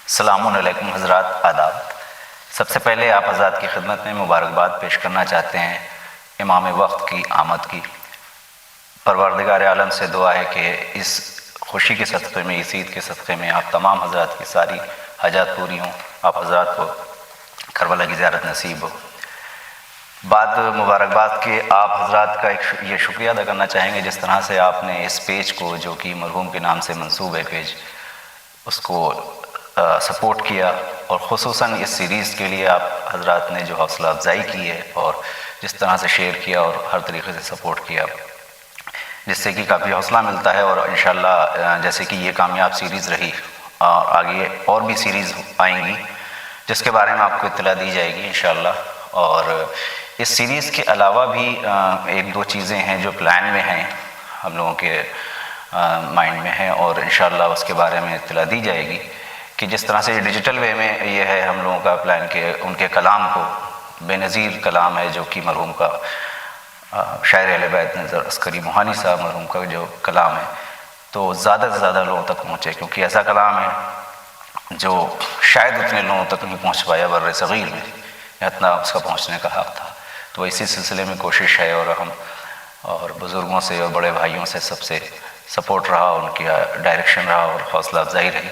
السلام علیکم حضرات، آداب۔ سب سے پہلے آپ حضرات کی خدمت میں مبارکباد پیش کرنا چاہتے ہیں امام وقت کی آمد کی۔ پروردگار عالم سے دعا ہے کہ اس خوشی کے صدقے میں، اس عید کے صدقے میں آپ تمام حضرات کی ساری حاجات پوری ہوں، آپ حضرات کو کربلا کی زیارت نصیب ہو۔ بعد مبارکباد کے آپ حضرات کا یہ شکریہ ادا کرنا چاہیں گے جس طرح سے آپ نے اس پیج کو، جو کہ مرحوم کے نام سے منسوب ہے پیج، اس کو سپورٹ کیا، اور خصوصاً اس سیریز کے لیے آپ حضرات نے جو حوصلہ افزائی کی ہے اور جس طرح سے شیئر کیا اور ہر طریقے سے سپورٹ کیا، جس سے کہ کافی حوصلہ ملتا ہے۔ اور انشاءاللہ جیسے کہ یہ کامیاب سیریز رہی، آگے اور بھی سیریز آئیں گی جس کے بارے میں آپ کو اطلاع دی جائے گی انشاءاللہ۔ اور اس سیریز کے علاوہ بھی ایک دو چیزیں ہیں جو پلان میں ہیں، ہم لوگوں کے مائنڈ میں ہیں، اور انشاءاللہ اس کے بارے میں اطلاع دی جائے گی کہ جس طرح سے ڈیجیٹل وے میں یہ ہے ہم لوگوں کا پلان کہ ان کے کلام کو، بے نظیر کلام ہے جو کہ مرحوم کا شاعر اہل بیت نظر عسکری موہانی صاحب مرحوم کا جو کلام ہے، تو زیادہ سے زیادہ لوگوں تک پہنچے، کیونکہ ایسا کلام ہے جو شاید اتنے لوگوں تک نہیں پہنچ پایا بر صغیر میں، اتنا اس کا پہنچنے کا حق تھا۔ تو اسی سلسلے میں کوشش ہے، اور ہم اور بزرگوں سے اور بڑے بھائیوں سے سب سے سپورٹ رہا، ان کی ڈائریکشن رہا اور حوصلہ افزائی رہی۔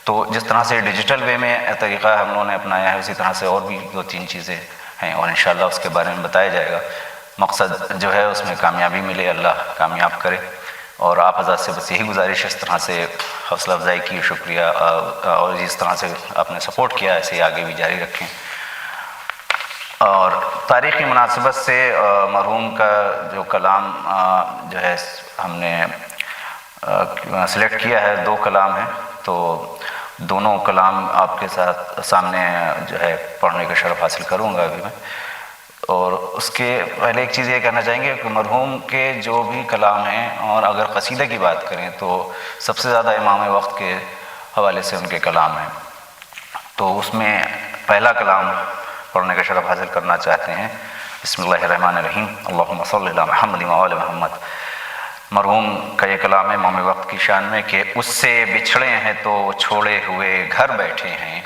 تو جس طرح سے ڈیجیٹل وے میں طریقہ ہم لوگوں نے اپنایا ہے، اسی طرح سے اور بھی دو تین چیزیں ہیں، اور انشاءاللہ اس کے بارے میں بتایا جائے گا۔ مقصد جو ہے اس میں کامیابی ملے، اللہ کامیاب کرے، اور آپ حضرات سے بس یہی گزارش ہے، اس طرح سے حوصلہ افزائی کی، شکریہ، اور جس طرح سے آپ نے سپورٹ کیا ایسے ہی آگے بھی جاری رکھیں۔ اور تاریخی مناسبت سے مرحوم کا جو کلام جو ہے ہم نے سلیکٹ کیا ہے، دو کلام ہیں، تو دونوں کلام آپ کے ساتھ سامنے جو ہے پڑھنے کا شرف حاصل کروں گا ابھی میں۔ اور اس کے پہلے ایک چیز یہ کہنا چاہیں گے کہ مرحوم کے جو بھی کلام ہیں، اور اگر قصیدہ کی بات کریں تو سب سے زیادہ امام وقت کے حوالے سے ان کے کلام ہیں، تو اس میں پہلا کلام پڑھنے کا شرف حاصل کرنا چاہتے ہیں۔ بسم اللہ الرحمن الرحیم، اللہم صلی علی محمد و آل محمد۔ مرحوم کا یہ کلام ہے امام وقت کی شان میں کہ اس سے بچھڑے ہیں تو چھوڑے ہوئے گھر بیٹھے ہیں،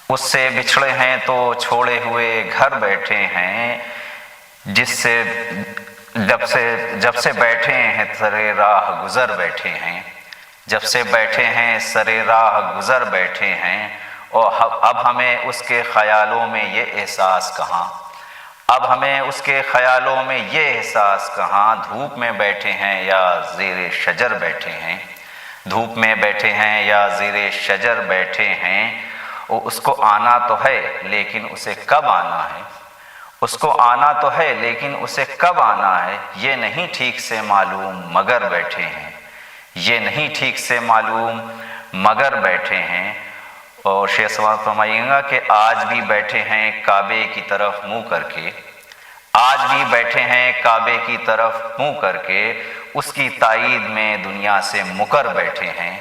اس سے بچھڑے ہیں تو چھوڑے ہوئے گھر بیٹھے ہیں، جب سے بیٹھے ہیں سرے راہ گزر بیٹھے ہیں، جب سے بیٹھے ہیں سرے راہ گزر بیٹھے ہیں، اور اب ہمیں اس کے خیالوں میں یہ احساس کہاں، اب ہمیں اس کے خیالوں میں یہ احساس کہاں، دھوپ میں بیٹھے ہیں یا زیر شجر بیٹھے ہیں، دھوپ میں بیٹھے ہیں یا زیر شجر بیٹھے ہیں، اور اس کو آنا تو ہے لیکن اسے کب آنا ہے، اس کو آنا تو ہے لیکن اسے کب آنا ہے، یہ نہیں ٹھیک سے معلوم مگر بیٹھے ہیں، یہ نہیں ٹھیک سے معلوم مگر بیٹھے ہیں۔ اور شیخ سوال فرمائیے گا کہ آج بھی بیٹھے ہیں کعبے کی طرف منہ کر کے، آج بھی بیٹھے ہیں کعبے کی طرف منہ کر کے، اس کی تائید میں دنیا سے مکر بیٹھے ہیں،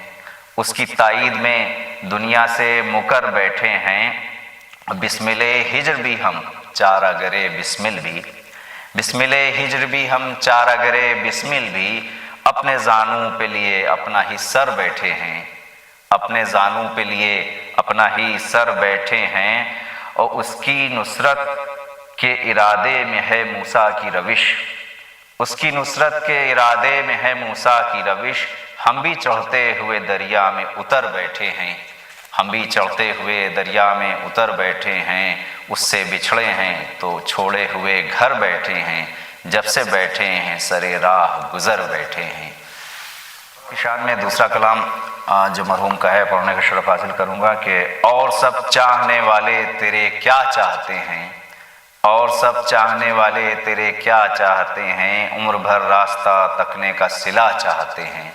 اس کی تائید میں دنیا سے مکر بیٹھے ہیں۔ بسمل ہجر بھی ہم چارہ گرے بسمل بھی، بسمل ہجر بھی ہم چارہ گرے بسمل بھی، اپنے زانوں پہ لیے اپنا ہی سر بیٹھے ہیں، اپنے زانوں پہ لیے اپنا ہی سر بیٹھے ہیں، اور اس کی نصرت کے ارادے میں ہے موسیٰ کی روش، اس کی نصرت کے ارادے میں ہے موسیٰ کی روش، ہم بھی چڑھتے ہوئے دریا میں اتر بیٹھے ہیں، ہم بھی چڑھتے ہوئے دریا میں اتر بیٹھے ہیں، اس سے بچھڑے ہیں تو چھوڑے ہوئے گھر بیٹھے ہیں، جب سے بیٹھے ہیں سرے راہ گزر بیٹھے ہیں۔ شان میں دوسرا کلام جو مرحوم کا ہے پڑھنے کا شرف حاصل کروں گا کہ اور سب چاہنے والے تیرے کیا چاہتے ہیں، اور سب چاہنے والے تیرے کیا چاہتے ہیں، عمر بھر راستہ تکنے کا صلہ چاہتے ہیں،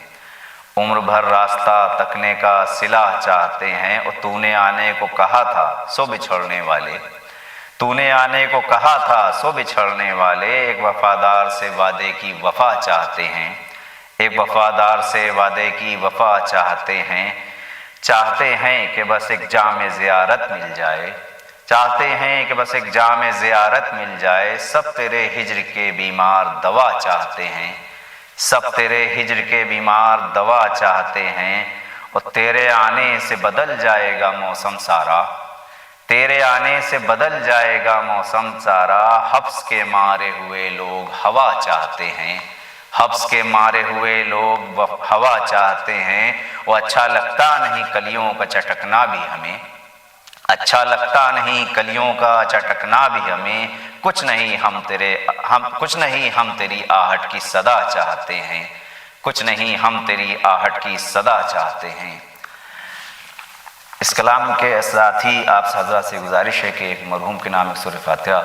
عمر بھر راستہ تکنے کا صلہ چاہتے ہیں، اور تو نے آنے کو کہا تھا سو بچھڑنے والے، تو نے آنے کو کہا تھا سو بچھڑنے والے، ایک وفادار سے وعدے کی وفا چاہتے ہیں، ایک وفادار سے وعدے کی وفا چاہتے ہیں، چاہتے ہیں کہ بس ایک جام زیارت مل جائے، چاہتے ہیں کہ بس ایک جام زیارت مل جائے، سب تیرے ہجر کے بیمار دوا چاہتے ہیں، سب تیرے ہجر کے بیمار دوا چاہتے ہیں، اور تیرے آنے سے بدل جائے گا موسم سارا، تیرے آنے سے بدل جائے گا موسم سارا، حبس کے مارے ہوئے لوگ ہوا چاہتے ہیں، حبس کے مارے ہوئے لوگ ہوا چاہتے ہیں، وہ اچھا لگتا نہیں کلیوں کا چٹکنا بھی ہمیں، اچھا لگتا نہیں کلیوں کا چٹکنا بھی ہمیں، کچھ نہیں ہم تیری آہٹ کی صدا چاہتے ہیں، کچھ نہیں ہم تیری آہٹ کی صدا چاہتے ہیں۔ اس کلام کے ساتھ ہی آپ حضرات سے گزارش ہے کہ ایک مرحوم کے نام ایک سورہ فاتحہ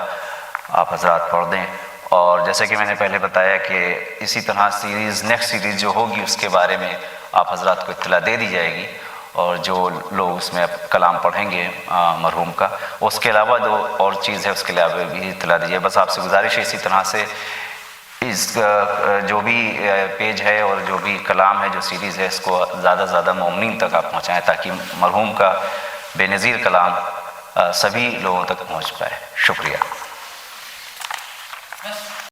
آپ حضرات پڑھ دیں، اور جیسے کہ میں نے پہلے بتایا کہ اسی طرح نیکسٹ سیریز جو ہوگی اس کے بارے میں آپ حضرات کو اطلاع دے دی جائے گی، اور جو لوگ اس میں کلام پڑھیں گے مرحوم کا، اس کے علاوہ جو اور چیز ہے اس کے علاوہ بھی اطلاع دیجیے۔ بس آپ سے گزارش ہے اسی طرح سے اس جو بھی پیج ہے اور جو بھی کلام ہے، جو سیریز ہے، اس کو زیادہ سے زیادہ مومنین تک آپ پہنچائیں تاکہ مرحوم کا بے نظیر کلام سبھی لوگوں تک پہنچ پائے۔ شکریہ۔